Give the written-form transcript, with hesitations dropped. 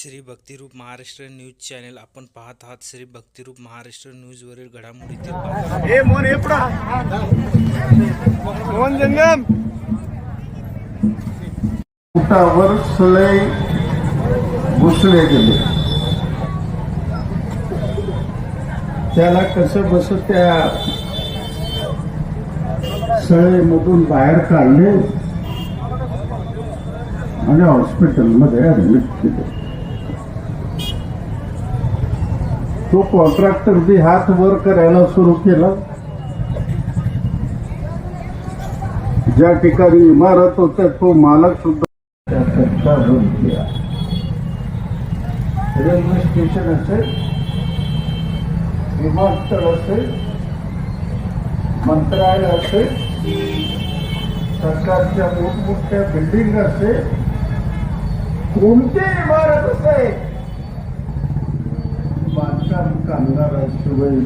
Shri Bhaktirup Maharashtra news channel आपण पाहत आहात. श्री भक्तिरूप महाराष्ट्र न्यूज वरील घडामोडीतील पोटावर सळई घुसले गेले. त्याला कसं बस त्या सळईमधून बाहेर काढले आणि हॉस्पिटलमध्ये ऍडमिट केले. तो कॉन्ट्रॅक्टर बी हात वर करायला सुरू केला. ज्या ठिकाणी इमारत होत्या तो मालक सुद्धा त्याचा बंद केला. रेल्वे स्टेशन असेल, विमानतळ असेल, मंत्रालय असेल, सरकारच्या मोठमोठ्या बिल्डिंग असेल, कोणती इमारत असेल, बांधकाम कामगाराशिवाय